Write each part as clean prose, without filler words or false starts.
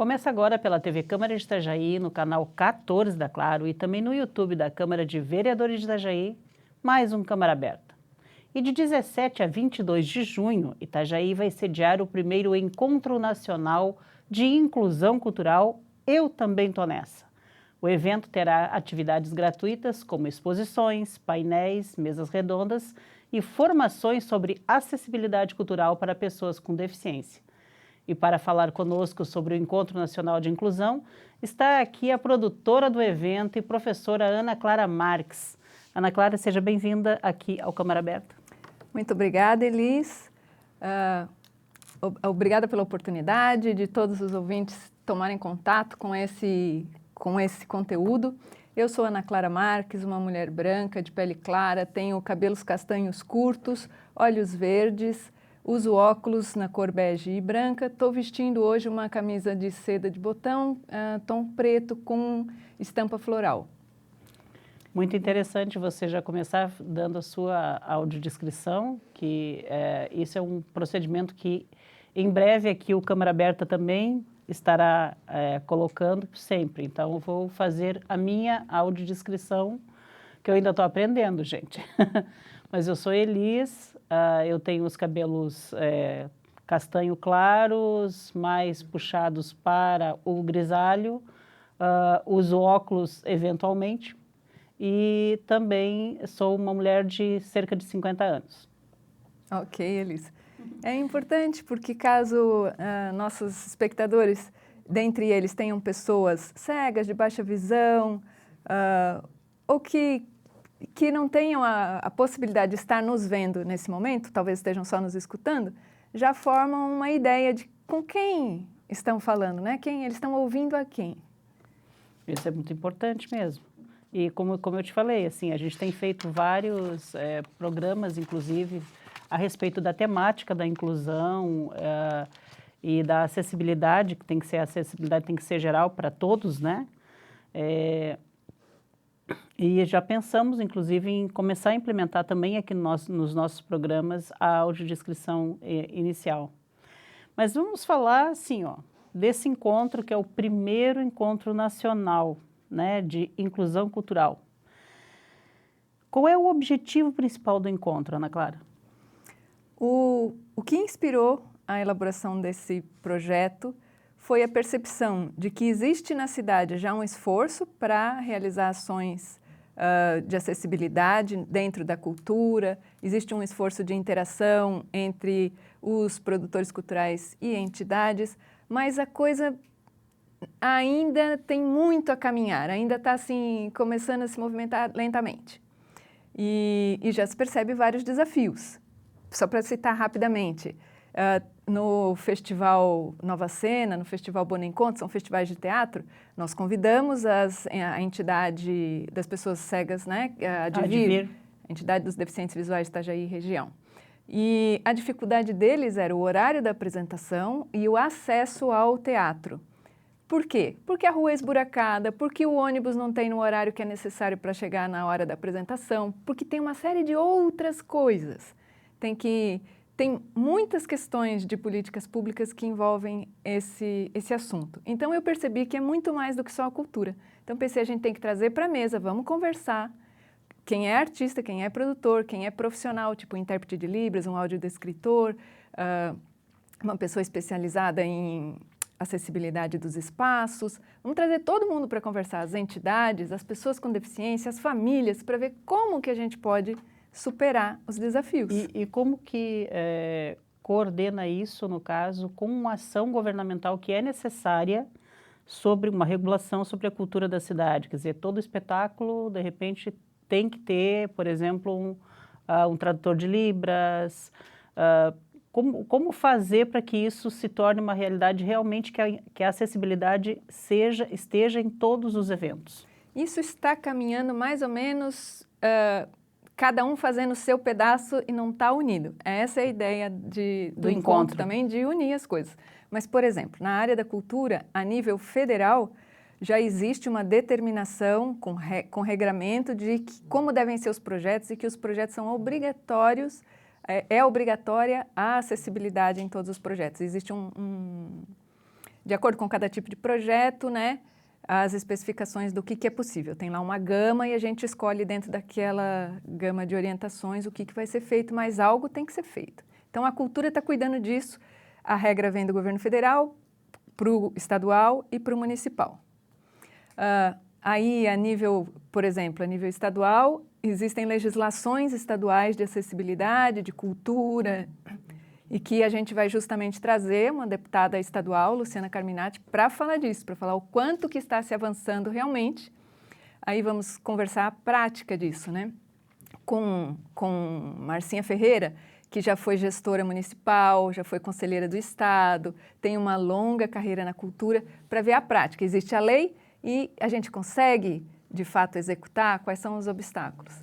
Começa agora pela TV Câmara de Itajaí, no canal 14 da Claro e também no YouTube da Câmara de Vereadores de Itajaí, mais um Câmara Aberta. E de 17 a 22 de junho, Itajaí vai sediar o primeiro Encontro Nacional de Inclusão Cultural Eu Também Tô Nessa. O evento terá atividades gratuitas como exposições, painéis, mesas redondas e formações sobre acessibilidade cultural para pessoas com deficiência. E para falar conosco sobre o Encontro Nacional de Inclusão, está aqui a produtora do evento e professora Ana Clara Marques. Ana Clara, seja bem-vinda aqui ao Câmara Aberta. Muito obrigada, Elis. Obrigada pela oportunidade de todos os ouvintes tomarem contato com esse conteúdo. Eu sou Ana Clara Marques, uma mulher branca, de pele clara, tenho cabelos castanhos curtos, olhos verdes, uso óculos na cor bege e branca. Estou vestindo hoje uma camisa de seda de botão, tom preto com estampa floral. Muito interessante você já começar dando a sua audiodescrição, que isso é um procedimento que em breve aqui o Câmara Aberta também estará colocando sempre. Então, eu vou fazer a minha audiodescrição, que eu ainda estou aprendendo, gente. Mas eu sou Elis, eu tenho os cabelos castanho claros, mais puxados para o grisalho, uso óculos eventualmente e também sou uma mulher de cerca de 50 anos. Ok, Elis. É importante porque caso nossos espectadores, dentre eles, tenham pessoas cegas, de baixa visão, ou que não tenham a possibilidade de estar nos vendo nesse momento, talvez estejam só nos escutando, já formam uma ideia de com quem estão falando, né? Quem eles estão ouvindo a quem. Isso é muito importante mesmo. E como eu te falei, assim, a gente tem feito vários programas, inclusive, a respeito da temática da inclusão e da acessibilidade, que tem que ser a acessibilidade tem que ser geral para todos, né? E já pensamos, inclusive, em começar a implementar também aqui nos nossos programas a audiodescrição inicial. Mas vamos falar, assim, desse encontro que é o primeiro encontro nacional, né, de inclusão cultural. Qual é o objetivo principal do encontro, Ana Clara? O que inspirou a elaboração desse projeto foi a percepção de que existe na cidade já um esforço para realizar ações de acessibilidade dentro da cultura, existe um esforço de interação entre os produtores culturais e entidades, mas a coisa ainda tem muito a caminhar, ainda está assim, começando a se movimentar lentamente. E já se percebe vários desafios. Só para citar rapidamente, no Festival Nova Cena, no Festival Bonencontro, são festivais de teatro, nós convidamos a entidade das pessoas cegas, né, a Advir, a entidade dos deficientes visuais de Itajaí e região. E a dificuldade deles era o horário da apresentação e o acesso ao teatro. Por quê? Porque a rua é esburacada, porque o ônibus não tem no horário que é necessário para chegar na hora da apresentação, porque tem uma série de outras coisas. Tem muitas questões de políticas públicas que envolvem esse assunto. Então, eu percebi que é muito mais do que só a cultura. Então, pensei, a gente tem que trazer para a mesa, vamos conversar. Quem é artista, quem é produtor, quem é profissional, tipo intérprete de Libras, um audiodescritor, uma pessoa especializada em acessibilidade dos espaços. Vamos trazer todo mundo para conversar, as entidades, as pessoas com deficiência, as famílias, para ver como que a gente pode superar os desafios. E como que coordena isso, no caso, com uma ação governamental que é necessária sobre uma regulação sobre a cultura da cidade? Quer dizer, todo espetáculo, de repente, tem que ter, por exemplo, um tradutor de Libras. Como fazer para que isso se torne uma realidade realmente que a acessibilidade esteja em todos os eventos? Isso está caminhando mais ou menos, cada um fazendo o seu pedaço e não está unido. Essa é a ideia do encontro também, de unir as coisas. Mas, por exemplo, na área da cultura, a nível federal, já existe uma determinação com regramento de como devem ser os projetos e que os projetos são obrigatórios. É obrigatória a acessibilidade em todos os projetos. Existe de acordo com cada tipo de projeto, né, as especificações do que é possível. Tem lá uma gama e a gente escolhe dentro daquela gama de orientações o que vai ser feito, mas algo tem que ser feito. Então, a cultura está cuidando disso. A regra vem do governo federal, para o estadual e para o municipal. Aí, a nível, por exemplo, a nível estadual, existem legislações estaduais de acessibilidade, de cultura, e que a gente vai justamente trazer uma deputada estadual, Luciana Carminati, para falar disso, para falar o quanto que está se avançando realmente. Aí vamos conversar a prática disso, né? Com Marcinha Ferreira, que já foi gestora municipal, já foi conselheira do Estado, tem uma longa carreira na cultura, para ver a prática. Existe a lei e a gente consegue, de fato, executar quais são os obstáculos.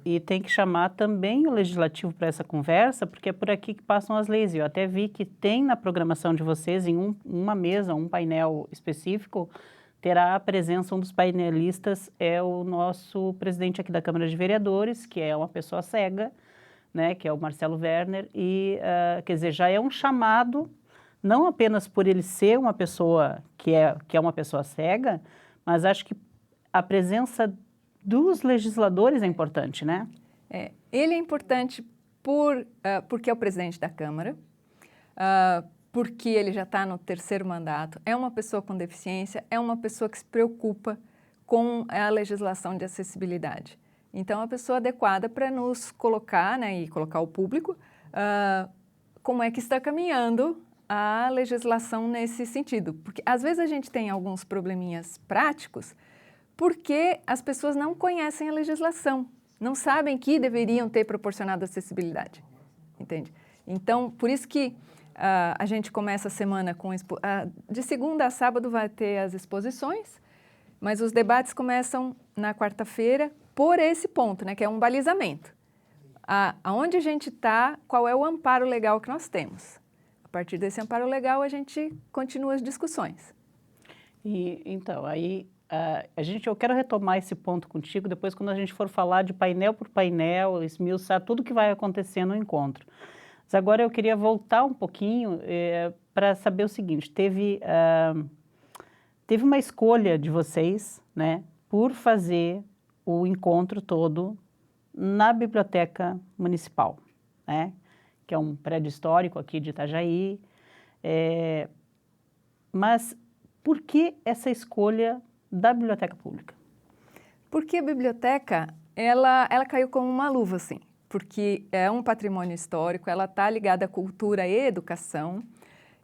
E tem que chamar também o legislativo para essa conversa, porque é por aqui que passam as leis. Eu até vi que tem na programação de vocês, em uma mesa, um painel específico, terá a presença, um dos painelistas é o nosso presidente aqui da Câmara de Vereadores, que é uma pessoa cega, né, que é o Marcelo Werner, e, quer dizer, já é um chamado, não apenas por ele ser uma pessoa que é uma pessoa cega, mas acho que a presença dos legisladores é importante, né? Ele é importante porque é o presidente da Câmara, porque ele já está no 3º mandato, é uma pessoa com deficiência, é uma pessoa que se preocupa com a legislação de acessibilidade. Então, é a pessoa adequada para nos colocar, né, e colocar o público, como é que está caminhando a legislação nesse sentido. Porque, às vezes, a gente tem alguns probleminhas práticos porque as pessoas não conhecem a legislação, não sabem que deveriam ter proporcionado acessibilidade, entende? Então, por isso que a gente começa a semana com... de segunda a sábado vai ter as exposições, mas os debates começam na quarta-feira por esse ponto, né, que é um balizamento. Aonde a gente está, qual é o amparo legal que nós temos. A partir desse amparo legal, a gente continua as discussões. Então, aí, eu quero retomar esse ponto contigo depois quando a gente for falar de painel por painel, esmiuçar tudo que vai acontecer no encontro. Mas agora eu queria voltar um pouquinho para saber o seguinte, teve uma escolha de vocês, né, por fazer o encontro todo na Biblioteca Municipal, né, que é um prédio histórico aqui de Itajaí. Mas por que essa escolha da Biblioteca Pública? Porque a biblioteca, ela caiu como uma luva, assim, porque é um patrimônio histórico, ela está ligada à cultura e educação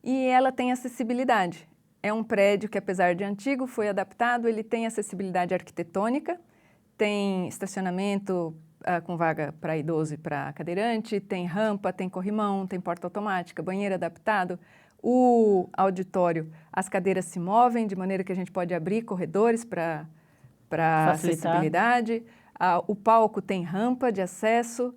e ela tem acessibilidade. É um prédio que, apesar de antigo, foi adaptado, ele tem acessibilidade arquitetônica, tem estacionamento com vaga para idoso e para cadeirante, tem rampa, tem corrimão, tem porta automática, banheiro adaptado. O auditório, as cadeiras se movem de maneira que a gente pode abrir corredores para acessibilidade. O palco tem rampa de acesso,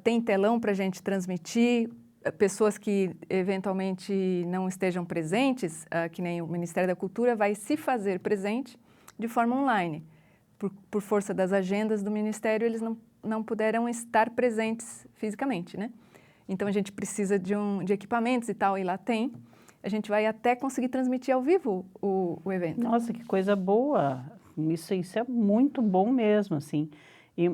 tem telão para a gente transmitir. Pessoas que eventualmente não estejam presentes, que nem o Ministério da Cultura, vai se fazer presente de forma online. Por força das agendas do Ministério, eles não puderam estar presentes fisicamente, né? Então, a gente precisa de equipamentos e tal, e lá tem. A gente vai até conseguir transmitir ao vivo o evento. Nossa, que coisa boa! Isso é muito bom mesmo, assim.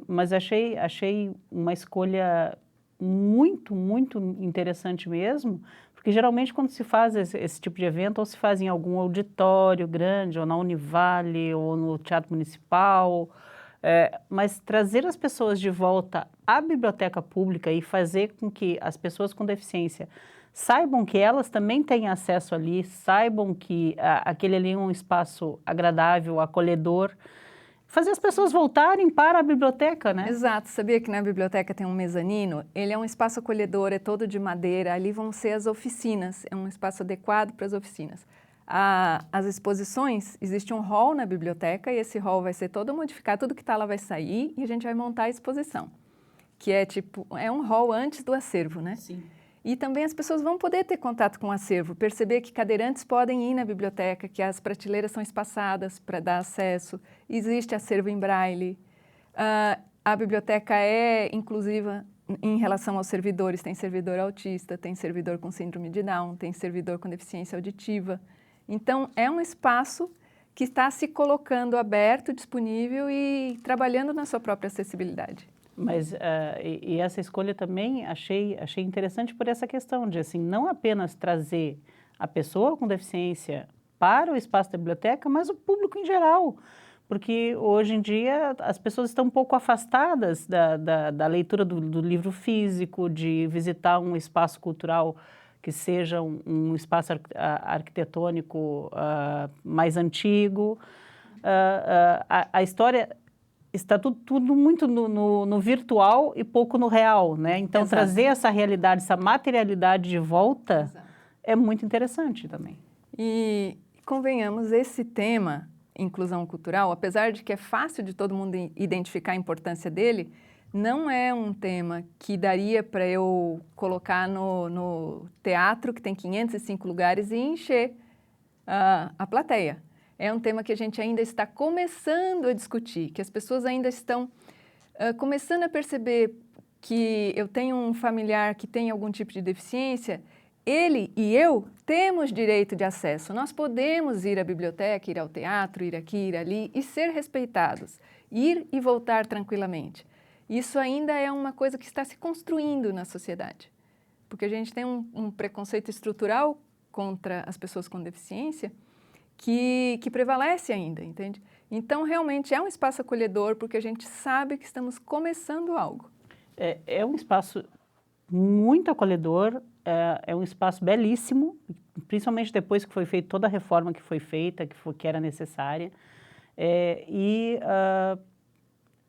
Mas achei uma escolha muito, muito interessante mesmo, porque geralmente quando se faz esse tipo de evento, ou se faz em algum auditório grande, ou na Univale, ou no Teatro Municipal, mas trazer as pessoas de volta à biblioteca pública e fazer com que as pessoas com deficiência saibam que elas também têm acesso ali, saibam que aquele ali é um espaço agradável, acolhedor, fazer as pessoas voltarem para a biblioteca, né? Exato. Sabia que na biblioteca tem um mezanino? Ele é um espaço acolhedor, é todo de madeira. Ali vão ser as oficinas, é um espaço adequado para as oficinas. As exposições, existe um hall na biblioteca e esse hall vai ser todo modificado, tudo que está lá vai sair e a gente vai montar a exposição, que é um hall antes do acervo, né? Sim. E também as pessoas vão poder ter contato com o acervo, perceber que cadeirantes podem ir na biblioteca, que as prateleiras são espaçadas para dar acesso, existe acervo em braille. A biblioteca é inclusiva em relação aos servidores, tem servidor autista, tem servidor com síndrome de Down, tem servidor com deficiência auditiva. Então, é um espaço que está se colocando aberto, disponível e trabalhando na sua própria acessibilidade. Mas e essa escolha também achei interessante por essa questão de assim, não apenas trazer a pessoa com deficiência para o espaço da biblioteca, mas o público em geral. Porque hoje em dia as pessoas estão um pouco afastadas da leitura do livro físico, de visitar um espaço cultural que seja um espaço arquitetônico mais antigo. A história está tudo muito no virtual e pouco no real, né? Então, Exato. trazer essa realidade, essa materialidade de volta Exato. é muito interessante também. E, convenhamos, esse tema, inclusão cultural, apesar de que é fácil de todo mundo identificar a importância dele, não é um tema que daria para eu colocar no teatro, que tem 505 lugares, e encher a plateia. É um tema que a gente ainda está começando a discutir, que as pessoas ainda estão começando a perceber que eu tenho um familiar que tem algum tipo de deficiência, ele e eu temos direito de acesso. Nós podemos ir à biblioteca, ir ao teatro, ir aqui, ir ali e ser respeitados, ir e voltar tranquilamente. Isso ainda é uma coisa que está se construindo na sociedade, porque a gente tem um preconceito estrutural contra as pessoas com deficiência que prevalece ainda, entende? Então, realmente é um espaço acolhedor, porque a gente sabe que estamos começando algo. É um espaço muito acolhedor, é um espaço belíssimo, principalmente depois que foi feita toda a reforma que foi feita, que era necessária.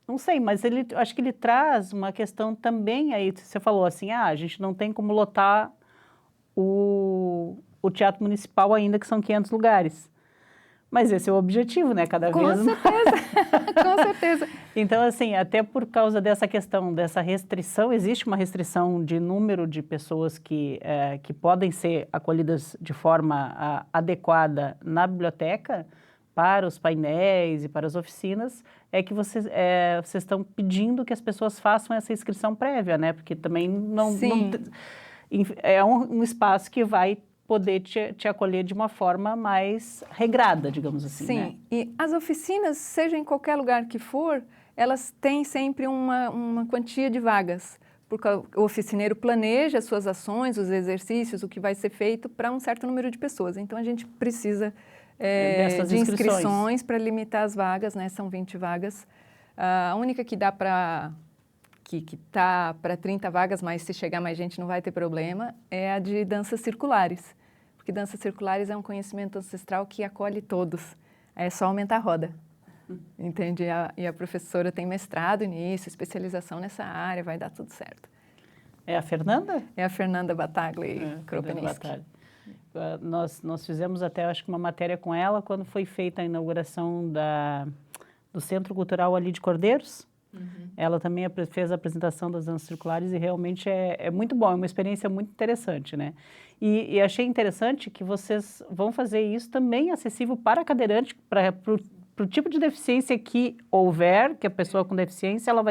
Não sei, mas acho que ele traz uma questão também, aí você falou assim, a gente não tem como lotar o Teatro Municipal ainda, que são 500 lugares. Mas esse é o objetivo, né? Cada vez mais. Com certeza, com certeza. Então, assim, até por causa dessa questão, dessa restrição, existe uma restrição de número de pessoas que podem ser acolhidas de forma adequada na biblioteca, para os painéis e para as oficinas, é que vocês estão pedindo que as pessoas façam essa inscrição prévia, né? Porque também não é um espaço que vai poder te acolher de uma forma mais regrada, digamos assim. Sim, né? E as oficinas, seja em qualquer lugar que for, elas têm sempre uma quantia de vagas, porque o oficineiro planeja as suas ações, os exercícios, o que vai ser feito para um certo número de pessoas. Então, a gente precisa de inscrições para limitar as vagas, né? São 20 vagas. A única que dá para... que está para 30 vagas, mas se chegar mais gente não vai ter problema, é a de danças circulares. Porque danças circulares é um conhecimento ancestral que acolhe todos. É só aumentar a roda, entende? E a professora tem mestrado nisso, especialização nessa área, vai dar tudo certo. É a Fernanda? É a Fernanda Batagli Kropeniski. Nós fizemos até, acho que uma matéria com ela quando foi feita a inauguração do Centro Cultural ali de Cordeiros. Uhum. Ela também fez a apresentação das danças circulares e realmente é muito bom, é uma experiência muito interessante, né? E achei interessante que vocês vão fazer isso também acessível para cadeirante, para o tipo de deficiência que houver, que a pessoa com deficiência, ela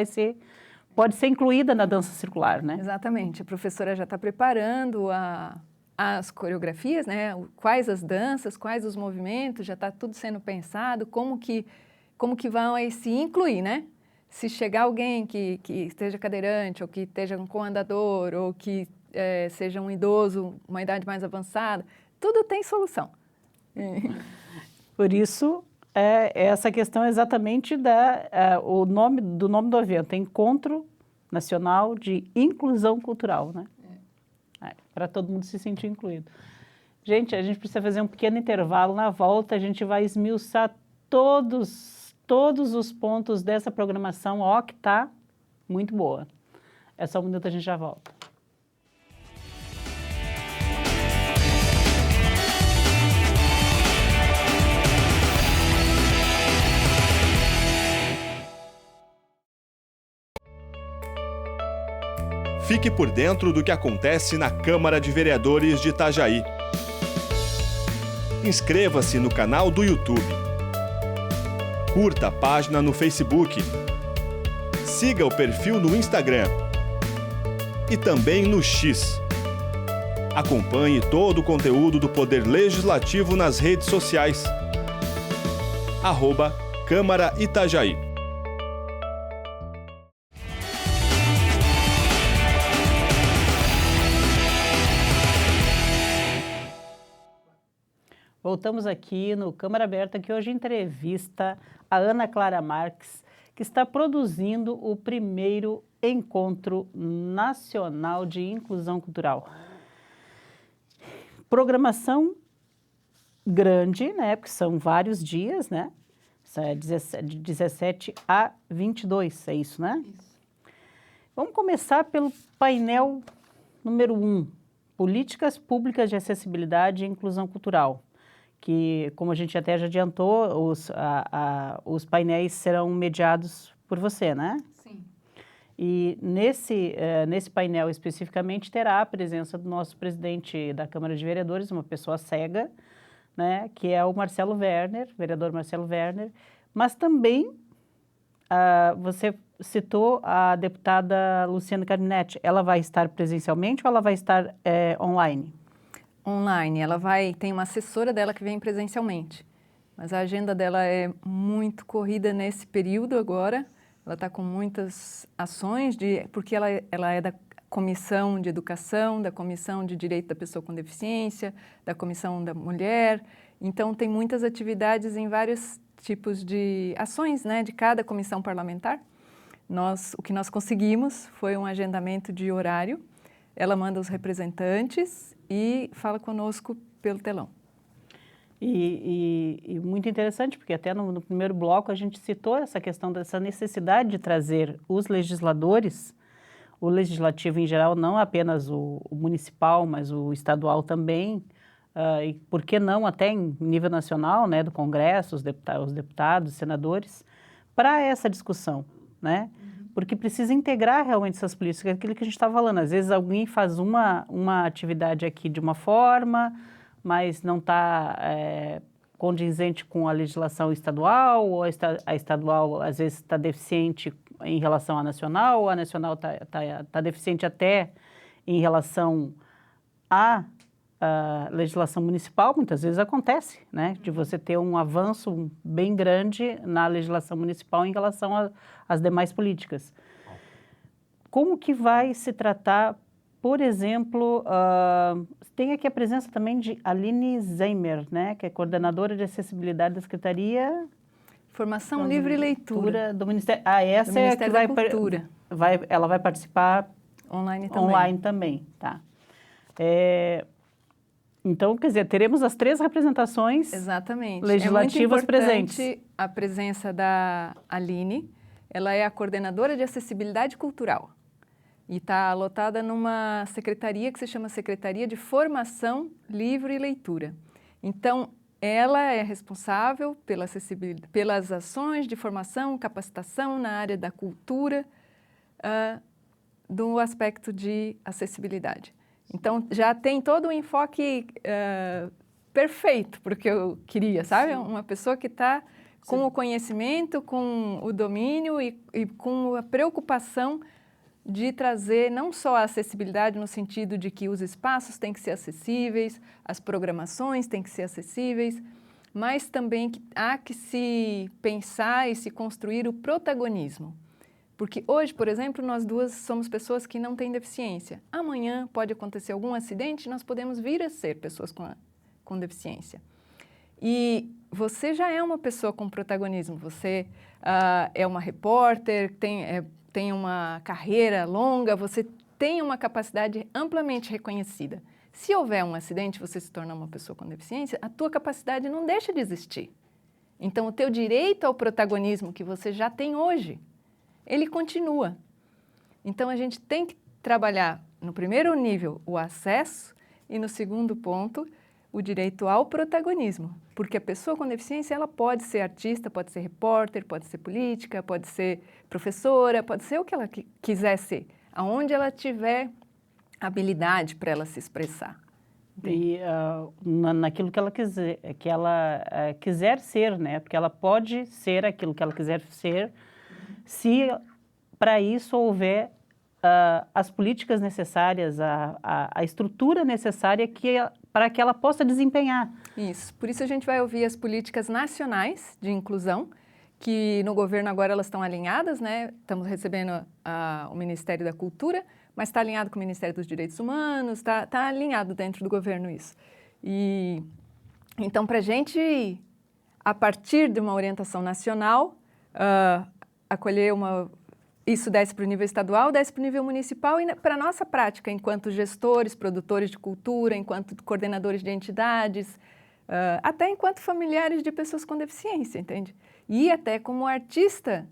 pode ser incluída na dança circular, né? Exatamente, a professora já está preparando as coreografias, né? Quais as danças, quais os movimentos, já está tudo sendo pensado, como que vão aí se incluir, né? Se chegar alguém que esteja cadeirante, ou que esteja com andador, ou que seja um idoso, uma idade mais avançada, tudo tem solução. Por isso, essa questão exatamente do nome do evento, Encontro Nacional de Inclusão Cultural, né? Para todo mundo se sentir incluído. Gente, a gente precisa fazer um pequeno intervalo. Na volta, a gente vai esmiuçar todos os pontos dessa programação, que tá muito boa. É só um minuto, a gente já volta. Fique por dentro do que acontece na Câmara de Vereadores de Itajaí. Inscreva-se no canal do YouTube. Curta a página no Facebook. Siga o perfil no Instagram. e também no X. Acompanhe todo o conteúdo do Poder Legislativo nas redes sociais. @Câmara Itajaí. Voltamos aqui no Câmara Aberta, que hoje entrevista a Ana Clara Marques, que está produzindo o primeiro Encontro Nacional de Inclusão Cultural. Programação grande, né, porque são vários dias, né? Isso é de 17 a 22, é isso, né? Isso. Vamos começar pelo painel número 1, Políticas Públicas de Acessibilidade e Inclusão Cultural, que, como a gente até já adiantou, os painéis serão mediados por você, né? Sim. E nesse painel especificamente terá a presença do nosso presidente da Câmara de Vereadores, uma pessoa cega, né, que é o Marcelo Werner, vereador Marcelo Werner, mas também você citou a deputada Luciana Carminati. Ela vai estar presencialmente ou ela vai estar online? Online. Tem uma assessora dela que vem presencialmente, mas a agenda dela é muito corrida nesse período agora. Ela está com muitas ações, porque ela é da Comissão de Educação, da Comissão de Direito da Pessoa com Deficiência, da Comissão da Mulher. Então, tem muitas atividades em vários tipos de ações, né, de cada comissão parlamentar. O que nós conseguimos foi um agendamento de horário. Ela manda os representantes e fala conosco pelo telão. E muito interessante, porque até no primeiro bloco a gente citou essa questão dessa necessidade de trazer os legisladores, o legislativo em geral, não apenas o municipal, mas o estadual também, e por que não até em nível nacional, né, do Congresso, os deputados, os senadores, para essa discussão, né? Porque precisa integrar realmente essas políticas, aquilo que a gente está falando. Às vezes alguém faz uma atividade aqui de uma forma, mas não está condizente com a legislação estadual, ou a estadual às vezes está deficiente em relação à nacional, ou a nacional está deficiente até em relação à legislação municipal. Muitas vezes acontece, né, de você ter um avanço bem grande na legislação municipal em relação às demais políticas. Como que vai se tratar, por exemplo, tem aqui a presença também de Aline Zeimer, né, que é coordenadora de acessibilidade da Secretaria... Formação, Livre e Leitura. Do Ministério. Essa do é a Ministério que da Cultura. Ela vai participar Online também. Tá. Então, quer dizer, teremos as 3 representações legislativas presentes. É muito importante a presença da Aline. Ela é a coordenadora de acessibilidade cultural e está lotada numa secretaria que se chama Secretaria de Formação, Livre e Leitura. Então, ela é responsável pelas ações de formação, capacitação na área da cultura, do aspecto de acessibilidade. Então, já tem todo um enfoque perfeito para o que eu queria, sabe? Sim. Uma pessoa que está com o conhecimento, com o domínio e com a preocupação de trazer não só a acessibilidade no sentido de que os espaços têm que ser acessíveis, as programações têm que ser acessíveis, mas também que há que se pensar e se construir o protagonismo. Porque hoje, por exemplo, nós duas somos pessoas que não têm deficiência. Amanhã pode acontecer algum acidente e nós podemos vir a ser pessoas com deficiência. E você já é uma pessoa com protagonismo, você é uma repórter, tem uma carreira longa, você tem uma capacidade amplamente reconhecida. Se houver um acidente e você se tornar uma pessoa com deficiência, a tua capacidade não deixa de existir. Então, o teu direito ao protagonismo que você já tem hoje, ele continua. Então, a gente tem que trabalhar, no primeiro nível, o acesso e, no segundo ponto, o direito ao protagonismo. Porque a pessoa com deficiência, ela pode ser artista, pode ser repórter, pode ser política, pode ser professora, pode ser o que ela quiser ser, aonde ela tiver habilidade para ela se expressar. E naquilo que ela quiser ser, né? Porque ela pode ser aquilo que ela quiser ser, se para isso houver as políticas necessárias, a estrutura necessária para que ela possa desempenhar. Isso. Por isso a gente vai ouvir as políticas nacionais de inclusão, que no governo agora elas estão alinhadas, né? Estamos recebendo o Ministério da Cultura, mas está alinhado com o Ministério dos Direitos Humanos, está alinhado dentro do governo isso. E então, para a gente, a partir de uma orientação nacional, acolher isso desce para o nível estadual, desce para o nível municipal e para a nossa prática, enquanto gestores, produtores de cultura, enquanto coordenadores de entidades, até enquanto familiares de pessoas com deficiência, entende? E até como artista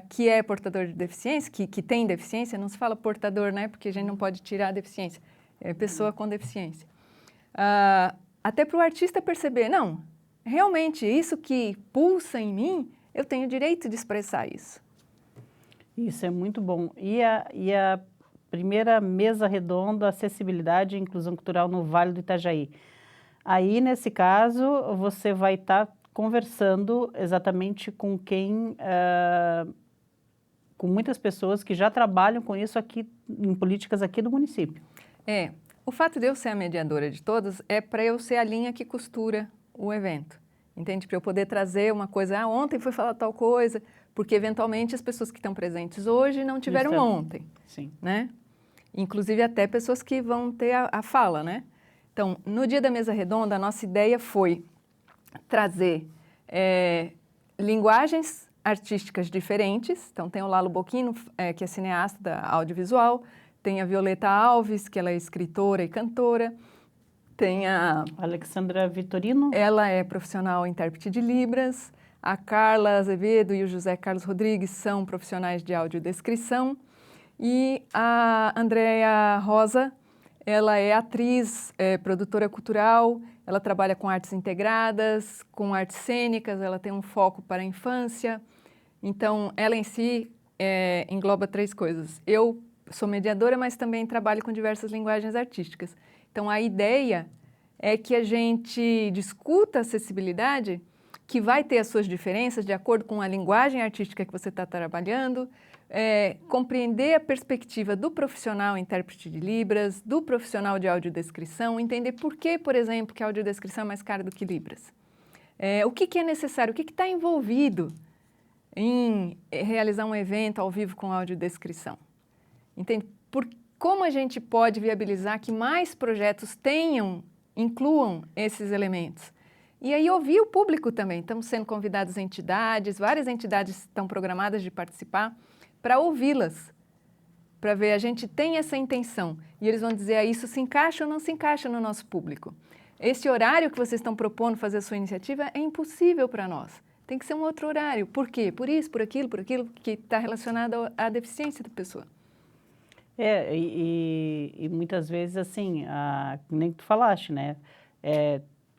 que é portador de deficiência, que tem deficiência, não se fala portador, né? Porque a gente não pode tirar a deficiência, é pessoa com deficiência. Até para o artista perceber, não, realmente isso que pulsa em mim, eu tenho o direito de expressar isso. Isso é muito bom. E a primeira mesa redonda, acessibilidade e inclusão cultural no Vale do Itajaí. Aí, nesse caso, você vai estar conversando exatamente com com muitas pessoas que já trabalham com isso aqui, em políticas aqui do município. O fato de eu ser a mediadora de todas é para eu ser a linha que costura o evento, entende? Para eu poder trazer uma coisa, ontem foi falar tal coisa, porque eventualmente as pessoas que estão presentes hoje não tiveram ontem, sim, né? Inclusive até pessoas que vão ter a fala, né? Então, no dia da mesa redonda, a nossa ideia foi trazer linguagens artísticas diferentes. Então, tem o Lalo Bocchino, que é cineasta da audiovisual, tem a Violeta Alves, que ela é escritora e cantora, tem a Alexandra Vitorino. Ela é profissional intérprete de Libras, a Carla Azevedo e o José Carlos Rodrigues são profissionais de audiodescrição e a Andréa Rosa, ela é atriz, produtora cultural, ela trabalha com artes integradas, com artes cênicas, ela tem um foco para a infância. Então, ela em si engloba 3 coisas. Eu sou mediadora, mas também trabalho com diversas linguagens artísticas. Então, a ideia é que a gente discuta a acessibilidade, que vai ter as suas diferenças de acordo com a linguagem artística que você está trabalhando, compreender a perspectiva do profissional intérprete de Libras, do profissional de audiodescrição, entender por que, por exemplo, que a audiodescrição é mais cara do que Libras. O que é necessário, o que está envolvido em realizar um evento ao vivo com audiodescrição. Entende? Como a gente pode viabilizar que mais projetos incluam esses elementos? E aí ouvir o público também. Estamos sendo convidados entidades, várias entidades estão programadas de participar, para ouvi-las, para ver, a gente tem essa intenção. E eles vão dizer, isso se encaixa ou não se encaixa no nosso público. Esse horário que vocês estão propondo fazer a sua iniciativa é impossível para nós. Tem que ser um outro horário. Por quê? Por isso, por aquilo que está relacionado à deficiência da pessoa. E muitas vezes, assim, nem tu falaste, né?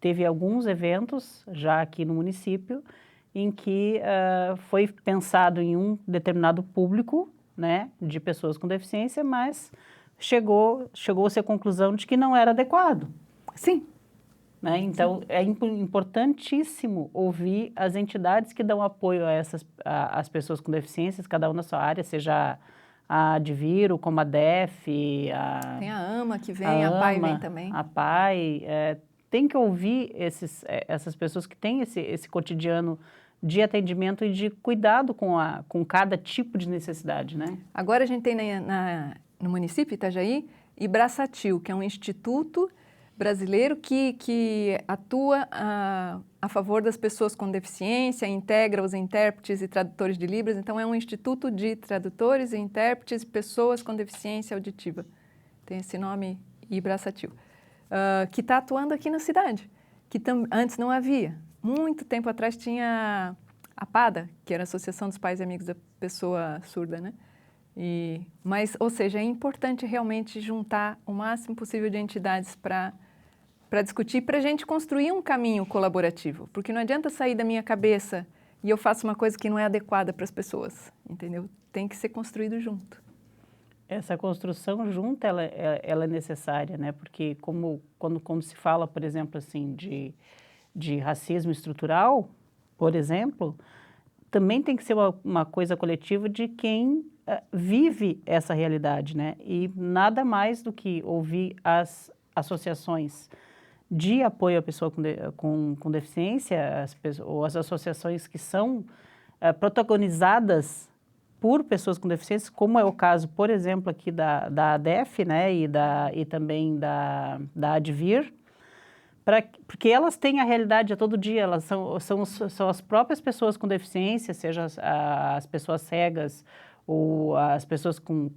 Teve alguns eventos já aqui no município em que foi pensado em determinado público, né, de pessoas com deficiência, mas chegou-se à conclusão de que não era adequado. Sim. Né? Então, é importantíssimo ouvir as entidades que dão apoio às pessoas com deficiências, cada uma na sua área, seja a Adviro, como a DEF, tem a AMA que vem, a PAI vem também. A PAI, tem que ouvir essas pessoas que têm esse cotidiano de atendimento e de cuidado com cada tipo de necessidade, né? Agora a gente tem no município Itajaí, Ibraçatil, que é um instituto brasileiro que atua a favor das pessoas com deficiência, integra os intérpretes e tradutores de Libras. Então, é um instituto de tradutores e intérpretes e pessoas com deficiência auditiva. Tem esse nome, Ibraçatil. Que está atuando aqui na cidade, que antes não havia. Muito tempo atrás tinha a PADA, que era a Associação dos Pais e Amigos da Pessoa Surda, né? Mas, ou seja, é importante realmente juntar o máximo possível de entidades para discutir, para a gente construir um caminho colaborativo, porque não adianta sair da minha cabeça e eu faço uma coisa que não é adequada para as pessoas, entendeu? Tem que ser construído junto. Essa construção junta, ela é necessária, né? Porque quando se fala, por exemplo, assim, de racismo estrutural, por exemplo, também tem que ser uma coisa coletiva de quem vive essa realidade, né? E nada mais do que ouvir as associações de apoio à pessoa com deficiência, ou as associações que são protagonizadas por pessoas com deficiência, como é o caso, por exemplo, aqui da ADEF, né, e também da Advir, porque elas têm a realidade a todo dia, elas são as próprias pessoas com deficiência, seja as pessoas cegas ou as pessoas com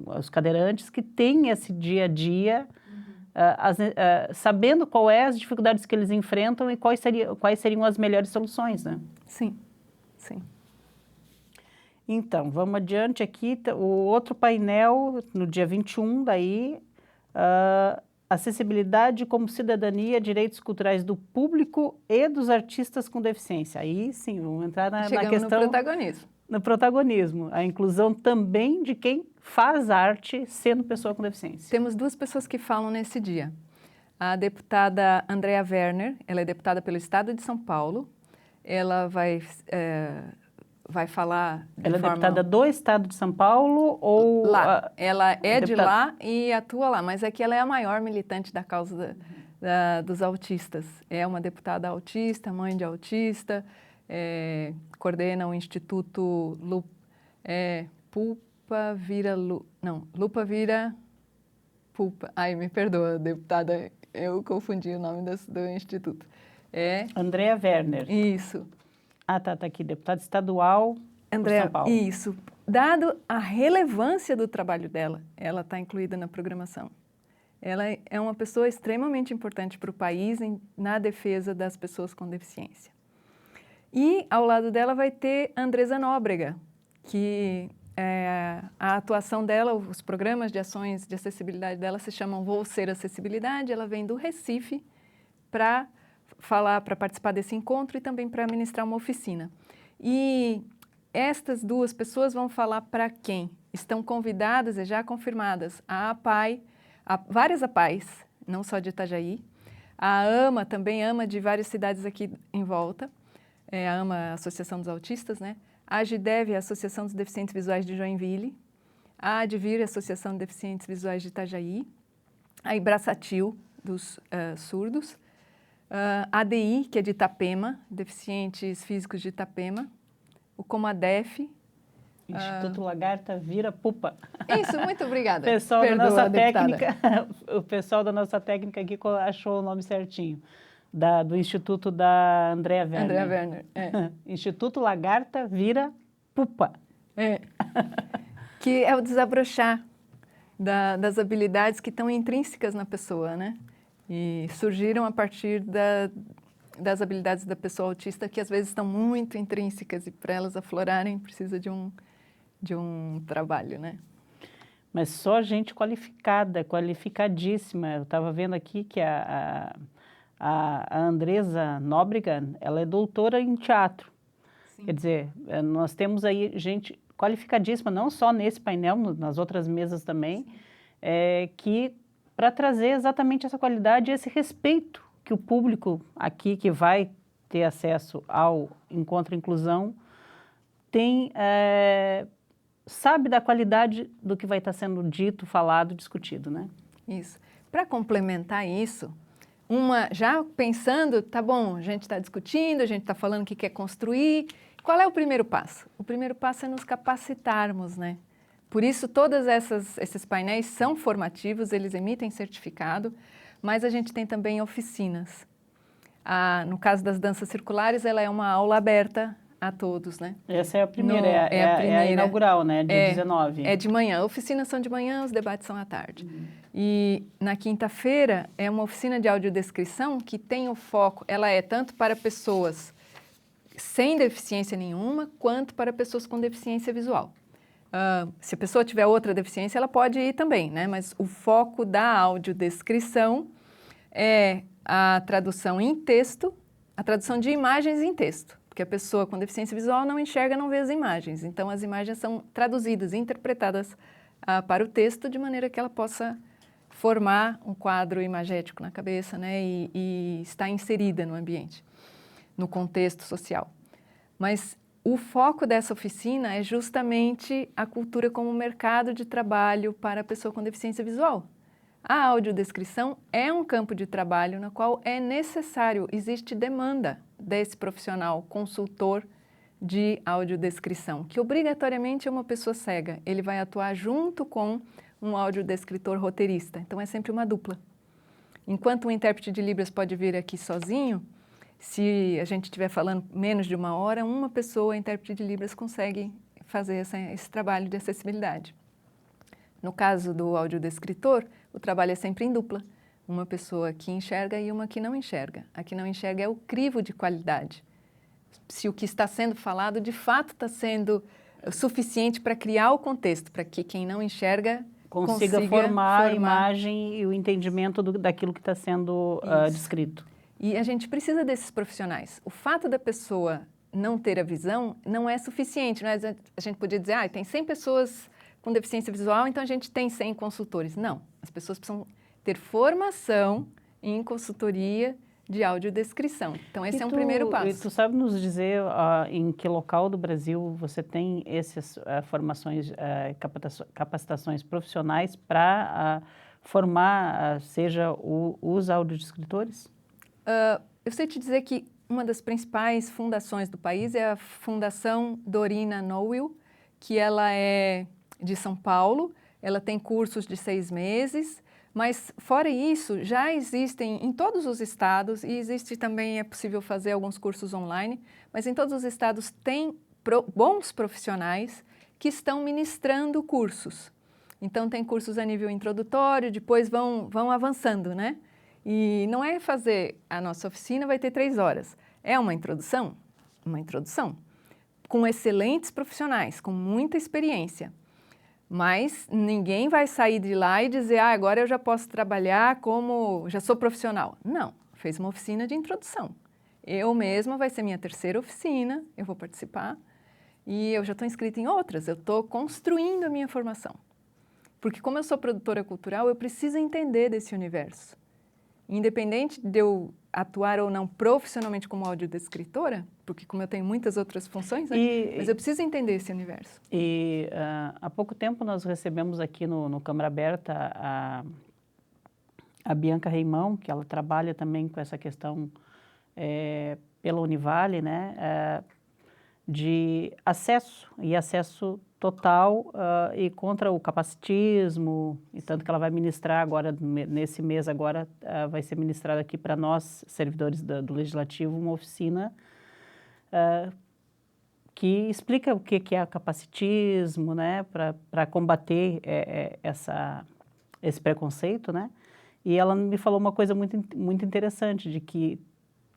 os cadeirantes, que têm esse dia a dia, sabendo qual é as dificuldades que eles enfrentam e quais seriam as melhores soluções, né? Sim, sim. Então, vamos adiante aqui, o outro painel, no dia 21, daí, acessibilidade como cidadania, direitos culturais do público e dos artistas com deficiência. Aí, sim, vamos entrar na questão... no protagonismo. No protagonismo, a inclusão também de quem faz arte sendo pessoa com deficiência. Temos duas pessoas que falam nesse dia. A deputada Andrea Werner, ela é deputada pelo Estado de São Paulo, ela vai falar de Ela forma... é deputada do Estado de São Paulo ou... Lá. Ela é de deputada... lá e atua lá, mas é que ela é a maior militante da causa dos autistas. É uma deputada autista, mãe de autista, coordena o Instituto Lupa Vira Pulpa. Ai, me perdoa, deputada, eu confundi o nome do instituto. Andrea Werner. Isso. Ah, tá aqui, deputada estadual por São Paulo. Isso. Dado a relevância do trabalho dela, ela está incluída na programação. Ela é uma pessoa extremamente importante para o país na defesa das pessoas com deficiência. E ao lado dela vai ter Andresa Nóbrega, que a atuação dela, os programas de ações de acessibilidade dela se chamam Vou Ser Acessibilidade. Ela vem do Recife para participar desse encontro e também para ministrar uma oficina. E estas duas pessoas vão falar para quem? Estão convidadas e já confirmadas a APAI, várias APAIs, não só de Itajaí, a AMA, também AMA de várias cidades aqui em volta, a AMA, a Associação dos Autistas, né? A AGIDEV, a Associação dos Deficientes Visuais de Joinville, a ADVIR, a Associação de Deficientes Visuais de Itajaí, a Ibraçatil, dos surdos, a ADI, que é de Itapema, Deficientes Físicos de Itapema, o Comadef, Instituto Lagarta Vira Pupa. Isso, muito obrigada. Pessoal da nossa técnica, o pessoal da nossa técnica aqui achou o nome certinho. Do Instituto da Andrea Werner. Andrea Werner, Instituto Lagarta Vira Pupa. Que é o desabrochar das habilidades que estão intrínsecas na pessoa, né? E surgiram a partir das habilidades da pessoa autista, que às vezes estão muito intrínsecas e para elas aflorarem precisa de um trabalho, né? Mas só gente qualificada, qualificadíssima. Eu estava vendo aqui que a Andresa Nóbrega, ela é doutora em teatro. Sim. Quer dizer, nós temos aí gente qualificadíssima, não só nesse painel, nas outras mesas também, que para trazer exatamente essa qualidade e esse respeito que o público aqui que vai ter acesso ao Encontro Inclusão sabe da qualidade do que vai estar sendo dito, falado, discutido, né? Isso. Para complementar isso, já pensando, tá bom, a gente está discutindo, a gente está falando o que quer construir, qual é o primeiro passo? O primeiro passo é nos capacitarmos, né? Por isso, todos esses painéis são formativos, eles emitem certificado, mas a gente tem também oficinas. No caso das danças circulares, ela é uma aula aberta a todos, né? Essa é a primeira, é a inaugural, né? Dia 19. É de manhã. Oficinas são de manhã, os debates são à tarde. E na quinta-feira é uma oficina de audiodescrição que tem o foco, ela é tanto para pessoas sem deficiência nenhuma, quanto para pessoas com deficiência visual. Se a pessoa tiver outra deficiência, ela pode ir também, né? Mas o foco da audiodescrição é a tradução em texto, a tradução de imagens em texto, porque a pessoa com deficiência visual não enxerga, não vê as imagens. Então, as imagens são traduzidas, interpretadas para o texto, de maneira que ela possa formar um quadro imagético na cabeça, né? E estar inserida no ambiente, no contexto social. Mas o foco dessa oficina é justamente a cultura como mercado de trabalho para a pessoa com deficiência visual. A audiodescrição é um campo de trabalho no qual é necessário, existe demanda desse profissional consultor de audiodescrição, que obrigatoriamente é uma pessoa cega. Ele vai atuar junto com um audiodescritor roteirista, então é sempre uma dupla. Enquanto um intérprete de Libras pode vir aqui sozinho, se a gente estiver falando menos de 1 hora, uma pessoa, intérprete de Libras, consegue fazer esse trabalho de acessibilidade. No caso do audiodescritor, o trabalho é sempre em dupla. Uma pessoa que enxerga e uma que não enxerga. A que não enxerga é o crivo de qualidade. Se o que está sendo falado, de fato, está sendo suficiente para criar o contexto, para que quem não enxerga consiga formar a imagem e o entendimento daquilo que está sendo descrito. E a gente precisa desses profissionais. O fato da pessoa não ter a visão não é suficiente. Não é? A gente podia dizer, tem 100 pessoas com deficiência visual, então a gente tem 100 consultores. Não, as pessoas precisam ter formação em consultoria de audiodescrição. Então, esse é um primeiro passo. E tu sabe nos dizer em que local do Brasil você tem essas formações, capacitações profissionais para formar, seja os audiodescritores? Eu sei te dizer que uma das principais fundações do país é a Fundação Dorina Nowil, que ela é de São Paulo, ela tem cursos de 6 meses, mas fora isso, já existem em todos os estados, e existe também, é possível fazer alguns cursos online, mas em todos os estados tem bons profissionais que estão ministrando cursos. Então, tem cursos a nível introdutório, depois vão avançando, né? E não é fazer a nossa oficina, vai ter 3 horas. É uma introdução, com excelentes profissionais, com muita experiência. Mas ninguém vai sair de lá e dizer, agora eu já posso trabalhar como, já sou profissional. Não, fez uma oficina de introdução. Eu mesma, vai ser minha 3ª oficina, eu vou participar, e eu já estou inscrita em outras, eu estou construindo a minha formação. Porque como eu sou produtora cultural, eu preciso entender desse universo. Independente de eu atuar ou não profissionalmente como audiodescritora, porque como eu tenho muitas outras funções, né? Mas eu preciso entender esse universo. E há pouco tempo nós recebemos aqui no Câmara Aberta a Bianca Reimão, que ela trabalha também com essa questão pela Univale, né? De acesso total e contra o capacitismo, e tanto que ela vai ministrar agora, nesse mês agora, vai ser ministrada aqui para nós, servidores do Legislativo, uma oficina que explica o que é capacitismo, né, para combater esse preconceito, né, e ela me falou uma coisa muito interessante, de que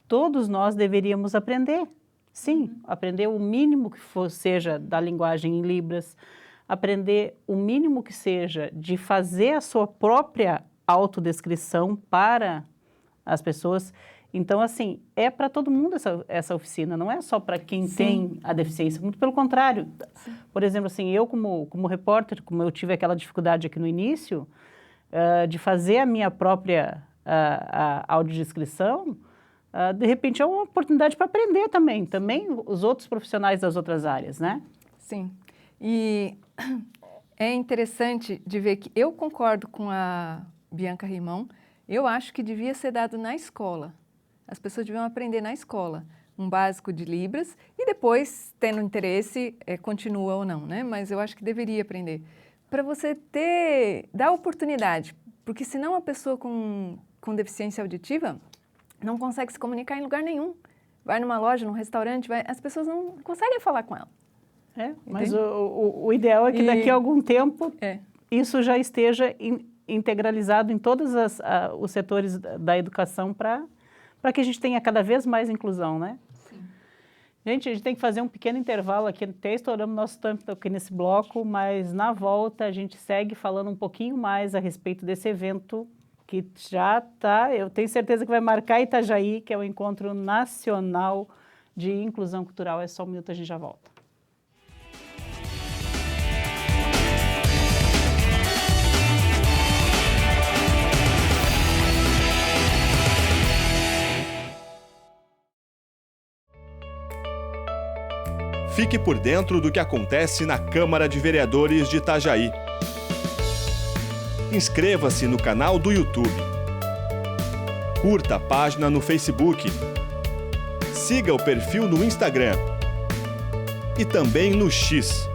todos nós deveríamos aprender. Sim, aprender o mínimo que seja da linguagem em Libras, aprender o mínimo que seja de fazer a sua própria autodescrição para as pessoas. Então, assim, é para todo mundo essa oficina, não é só para quem tem a deficiência, muito pelo contrário. Sim. Por exemplo, assim, eu como repórter, como eu tive aquela dificuldade aqui no início, de fazer a minha própria audiodescrição, de repente é uma oportunidade para aprender também os outros profissionais das outras áreas, né? Sim, e é interessante de ver que eu concordo com a Bianca Reimão, eu acho que devia ser dado na escola, as pessoas deviam aprender na escola, um básico de Libras e depois, tendo interesse, continua ou não, né? Mas eu acho que deveria aprender, para você dar oportunidade, porque senão a pessoa com deficiência auditiva não consegue se comunicar em lugar nenhum. Vai numa loja, num restaurante, as pessoas não conseguem falar com ela. Mas o ideal é que daqui a algum tempo isso já esteja integralizado em todos os setores da educação para que a gente tenha cada vez mais inclusão, né? Sim. Gente, a gente tem que fazer um pequeno intervalo aqui, até estouramos nosso tempo aqui nesse bloco, mas na volta a gente segue falando um pouquinho mais a respeito desse evento que já está, eu tenho certeza que vai marcar Itajaí, que é o Encontro Nacional de Inclusão Cultural. É só um minuto, a gente já volta. Fique por dentro do que acontece na Câmara de Vereadores de Itajaí. Inscreva-se no canal do YouTube. Curta a página no Facebook. Siga o perfil no Instagram. E também no X.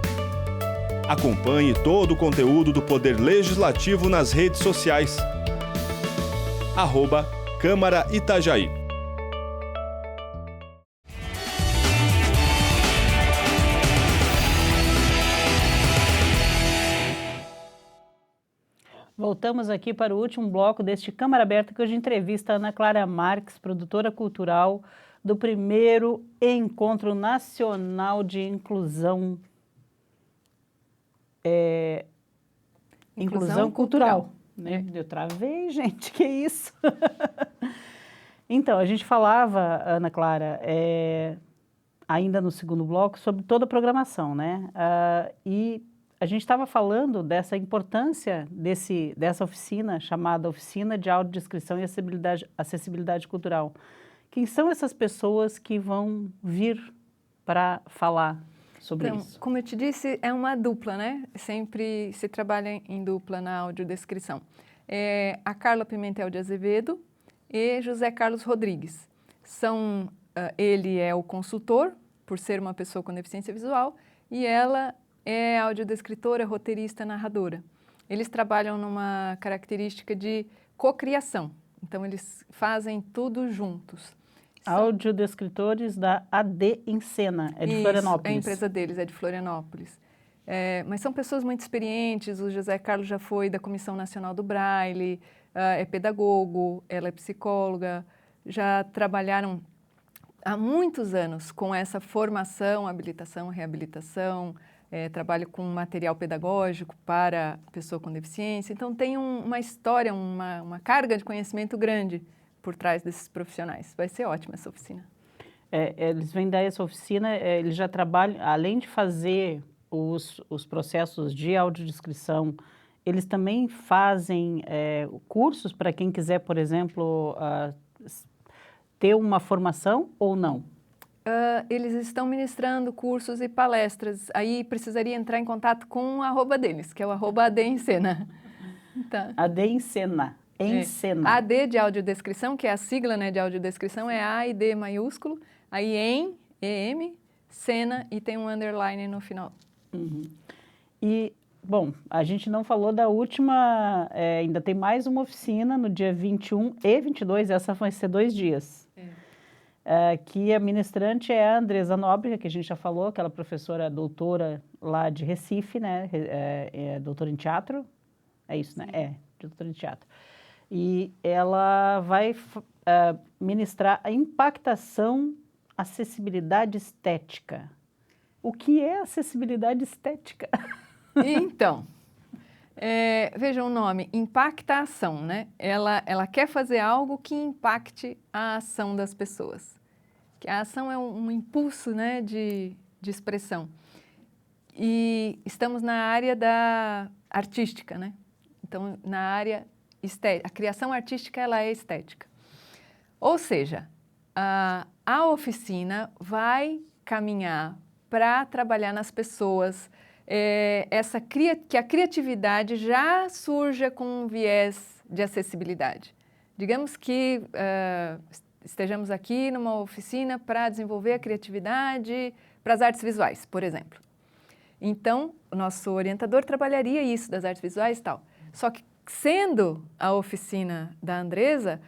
Acompanhe todo o conteúdo do Poder Legislativo nas redes sociais. @Câmara Itajaí. Voltamos aqui para o último bloco deste Câmara Aberta, que hoje entrevista a Ana Clara Marques, produtora cultural do primeiro Encontro Nacional de Inclusão, Inclusão Cultural. Né? Eu travei, gente, que isso? Então, a gente falava, Ana Clara, ainda no segundo bloco, sobre toda a programação, né? E a gente estava falando dessa importância dessa oficina, chamada Oficina de Audiodescrição e Acessibilidade Cultural. Quem são essas pessoas que vão vir para falar sobre isso? Como eu te disse, é uma dupla, né? Sempre se trabalha em dupla na audiodescrição. A Carla Pimentel de Azevedo e José Carlos Rodrigues. Ele é o consultor, por ser uma pessoa com deficiência visual, e ela é audiodescritora, roteirista, narradora. Eles trabalham numa característica de cocriação, então eles fazem tudo juntos. Audiodescritores da AD em Cena, de Isso, Florianópolis. É a empresa deles, é de Florianópolis. Mas são pessoas muito experientes, o José Carlos já foi da Comissão Nacional do Braille, é pedagogo, ela é psicóloga, já trabalharam há muitos anos com essa formação, habilitação, reabilitação, trabalho com material pedagógico para pessoa com deficiência. Então, tem uma história, uma carga de conhecimento grande por trás desses profissionais. Vai ser ótima essa oficina. Eles vêm dar essa oficina, eles já trabalham, além de fazer os processos de audiodescrição, eles também fazem cursos para quem quiser, por exemplo, ter uma formação ou não? Eles estão ministrando cursos e palestras. Aí precisaria entrar em contato com o @ deles, que é o @AD em Cena. Tá. AD em Cena. Em Cena. AD de audiodescrição, que é a sigla, né, de audiodescrição, é A e D maiúsculo. Aí em, EM, Cena e tem um underline no final. Uhum. E, bom, a gente não falou da última, ainda tem mais uma oficina no dia 21 e 22, essa vai ser 2 dias. Que a ministrante é a Andresa Nóbrega, que a gente já falou, aquela professora doutora lá de Recife, né? Doutora em teatro, é isso, né? Doutora em teatro. E ela vai ministrar a impactação, acessibilidade estética. O que é acessibilidade estética? Então, veja o nome, impacta a ação, né? Ela quer fazer algo que impacte a ação das pessoas. Que a ação é um impulso, né, de expressão. E estamos na área da artística, né? Então, na área estética. A criação artística, ela é estética. Ou seja, a oficina vai caminhar para trabalhar nas pessoas que a criatividade já surja com um viés de acessibilidade. Digamos que estejamos aqui numa oficina para desenvolver a criatividade para as artes visuais, por exemplo. Então, o nosso orientador trabalharia isso das artes visuais e tal. Só que, sendo a oficina da Andresa,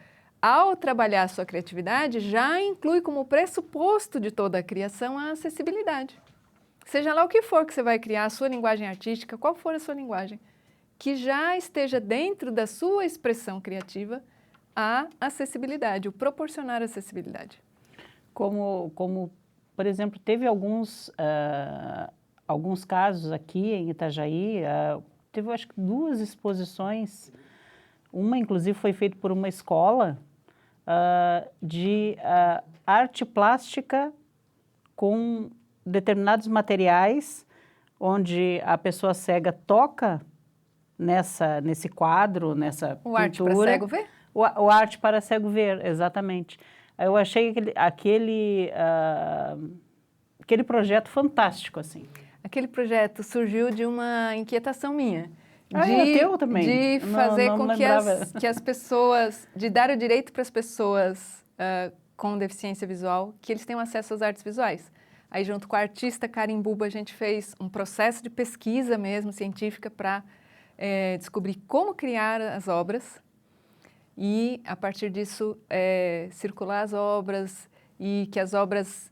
ao trabalhar a sua criatividade, já inclui como pressuposto de toda a criação a acessibilidade. Seja lá o que for que você vai criar, a sua linguagem artística, qual for a sua linguagem, que já esteja dentro da sua expressão criativa a acessibilidade, o proporcionar acessibilidade. Como por exemplo, teve alguns casos aqui em Itajaí, teve acho que 2 exposições, uma inclusive foi feita por uma escola de arte plástica com determinados materiais, onde a pessoa cega toca nesse quadro, nessa pintura. O arte para cego ver? O arte para cego ver, exatamente. Eu achei aquele aquele projeto fantástico, assim? Aquele projeto surgiu de uma inquietação minha. É teu também. De fazer não com que as pessoas, de dar o direito para as pessoas com deficiência visual, que eles tenham acesso às artes visuais. Aí, junto com a artista Karen Buba, a gente fez um processo de pesquisa mesmo, científica, para descobrir como criar as obras e, a partir disso, circular as obras e que as obras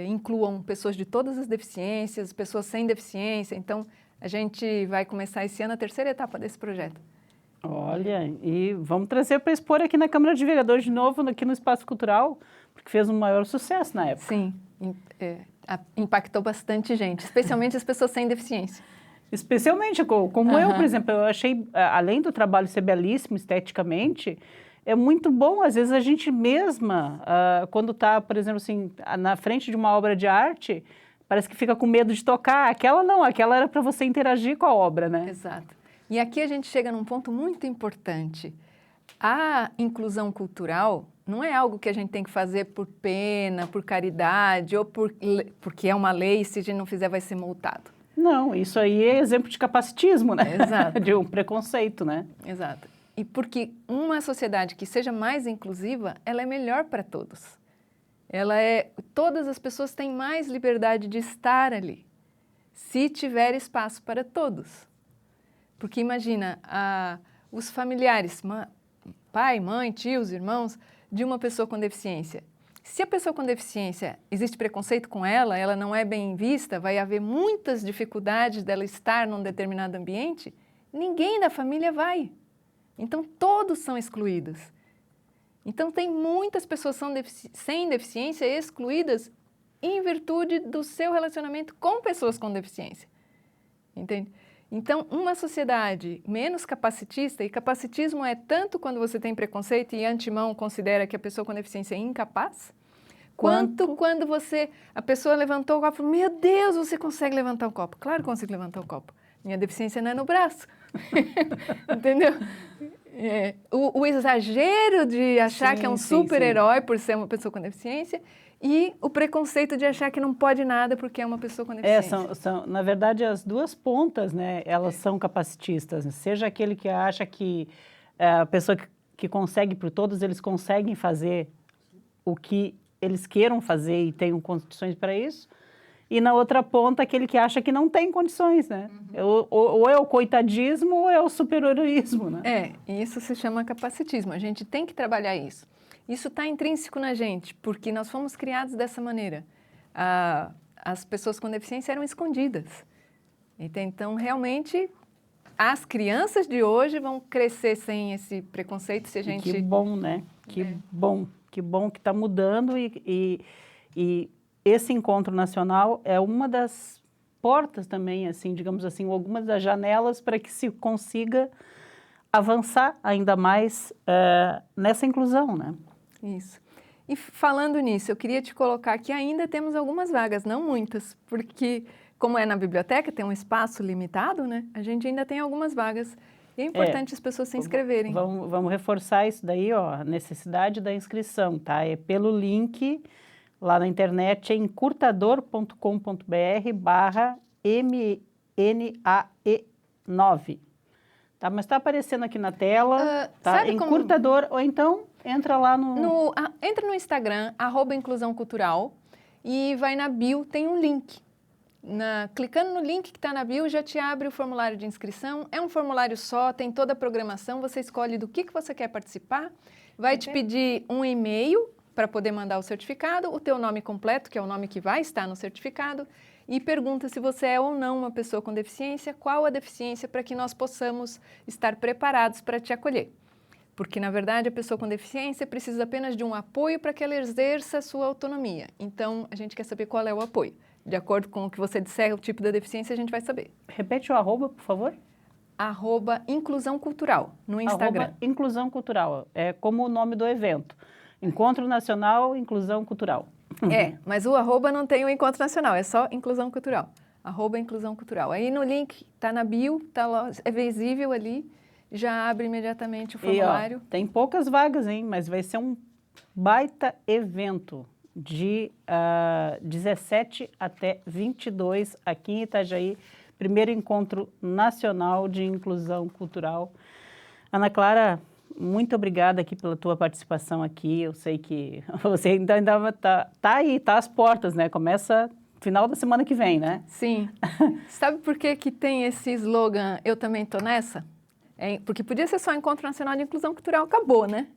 incluam pessoas de todas as deficiências, pessoas sem deficiência. Então, a gente vai começar esse ano a terceira etapa desse projeto. Olha, e vamos trazer para expor aqui na Câmara de Vereadores de novo, aqui no Espaço Cultural, porque fez um maior sucesso na época. Sim, impactou bastante gente, especialmente as pessoas sem deficiência. Especialmente, como eu, por exemplo, eu achei, além do trabalho ser belíssimo esteticamente, é muito bom, às vezes a gente mesma, quando está, por exemplo, assim, na frente de uma obra de arte, parece que fica com medo de tocar. Aquela não, aquela era para você interagir com a obra, né? Exato. E aqui a gente chega num ponto muito importante. A inclusão cultural não é algo que a gente tem que fazer por pena, por caridade, ou porque é uma lei e se a gente não fizer vai ser multado. Não, isso aí é exemplo de capacitismo, né? Exato. De um preconceito, né? Exato. E porque uma sociedade que seja mais inclusiva, ela é melhor para todos. Todas as pessoas têm mais liberdade de estar ali, se tiver espaço para todos. Porque imagina, os familiares, pai, mãe, tios, irmãos, de uma pessoa com deficiência. Se a pessoa com deficiência, existe preconceito com ela não é bem vista, vai haver muitas dificuldades dela estar num determinado ambiente, ninguém da família vai. Então, todos são excluídos. Então, tem muitas pessoas sem deficiência excluídas em virtude do seu relacionamento com pessoas com deficiência. Entende? Então, uma sociedade menos capacitista, e capacitismo é tanto quando você tem preconceito e antemão considera que a pessoa com deficiência é incapaz, quanto quando a pessoa levantou o copo e falou, meu Deus, você consegue levantar o copo. Claro que consigo levantar o copo. Minha deficiência não é no braço. Entendeu? O exagero de achar que é um super-herói por ser uma pessoa com deficiência e o preconceito de achar que não pode nada porque é uma pessoa com deficiência. Na verdade, as duas pontas, né, elas são capacitistas. Seja aquele que acha que a pessoa que consegue, por todos eles conseguem fazer o que eles queiram fazer e tenham condições para isso, e na outra ponta, aquele que acha que não tem condições, né? Ou é o coitadismo ou é o super-heroísmo, né? Isso se chama capacitismo. A gente tem que trabalhar isso. Isso está intrínseco na gente, porque nós fomos criados dessa maneira. As pessoas com deficiência eram escondidas. Então, realmente, as crianças de hoje vão crescer sem esse preconceito se a gente... Que bom, né? Que bom que está mudando e esse encontro nacional é uma das portas também, assim, digamos assim, algumas das janelas para que se consiga avançar ainda mais nessa inclusão, né? Isso. E falando nisso, eu queria te colocar que ainda temos algumas vagas, não muitas, porque como é na biblioteca, tem um espaço limitado, né? A gente ainda tem algumas vagas e é importante as pessoas se inscreverem. Vamos reforçar isso daí, ó, a necessidade da inscrição, tá? É pelo link lá na internet, é encurtador.com.br/MNAE9. Tá? Mas está aparecendo aqui na tela, tá? Encurtador, ou então entra lá entra no Instagram, @inclusãocultural, e vai na bio, tem um link. Clicando no link que está na bio, já te abre o formulário de inscrição. É um formulário só, tem toda a programação, você escolhe do que você quer participar, vai te pedir um e-mail para poder mandar o certificado, o teu nome completo, que é o nome que vai estar no certificado, e pergunta se você é ou não uma pessoa com deficiência, qual a deficiência, para que nós possamos estar preparados para te acolher. Porque, na verdade, a pessoa com deficiência precisa apenas de um apoio para que ela exerça a sua autonomia. Então, a gente quer saber qual é o apoio. De acordo com o que você disser, o tipo da deficiência, a gente vai saber. Repete o @, por favor. @inclusão cultural, no Instagram. @inclusão cultural, é como o nome do evento. Encontro Nacional Inclusão Cultural. Mas o @ não tem o Encontro Nacional, é só Inclusão Cultural. @inclusão cultural. Aí no link, tá na bio, tá lá, é visível ali, já abre imediatamente o formulário. E, ó, tem poucas vagas, hein? Mas vai ser um baita evento. de 17 até 22, aqui em Itajaí, primeiro encontro nacional de inclusão cultural. Ana Clara, muito obrigada aqui pela tua participação aqui. Eu sei que você ainda tá aí, tá às portas, né? Começa final da semana que vem, né? Sim. Sabe por que que tem esse slogan, eu também tô nessa? Porque podia ser só Encontro Nacional de Inclusão Cultural, acabou, né?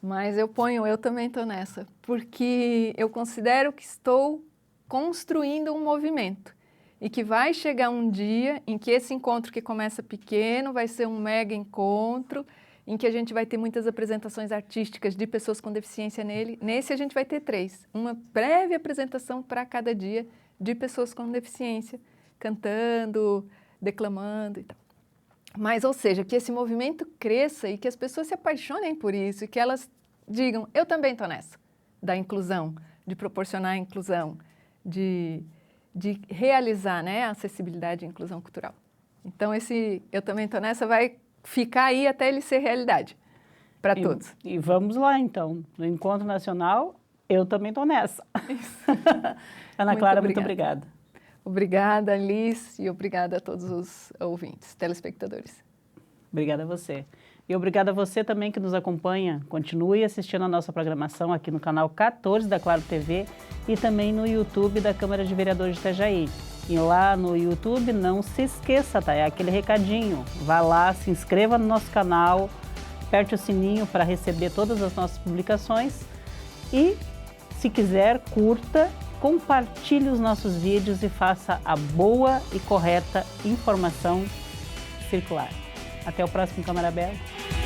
Mas eu ponho eu também tô nessa, porque eu considero que estou construindo um movimento e que vai chegar um dia em que esse encontro que começa pequeno vai ser um mega encontro, em que a gente vai ter muitas apresentações artísticas de pessoas com deficiência nele. Nesse a gente vai ter 3, uma breve apresentação para cada dia de pessoas com deficiência, cantando, declamando e tal. Mas, ou seja, que esse movimento cresça e que as pessoas se apaixonem por isso e que elas digam, eu também estou nessa, da inclusão, de proporcionar a inclusão, de realizar, né, a acessibilidade e a inclusão cultural. Então, esse eu também estou nessa vai ficar aí até ele ser realidade para todos. E vamos lá, então, no Encontro Nacional, eu também estou nessa. Isso. Ana Clara, muito obrigada. Obrigada, Alice, e obrigada a todos os ouvintes, telespectadores. Obrigada a você. E obrigada a você também que nos acompanha. Continue assistindo a nossa programação aqui no canal 14 da Claro TV e também no YouTube da Câmara de Vereadores de Itajaí. E lá no YouTube, não se esqueça, tá? É aquele recadinho. Vá lá, se inscreva no nosso canal, aperte o sininho para receber todas as nossas publicações e, se quiser, curta, compartilhe os nossos vídeos e faça a boa e correta informação circular. Até o próximo Câmara Aberta.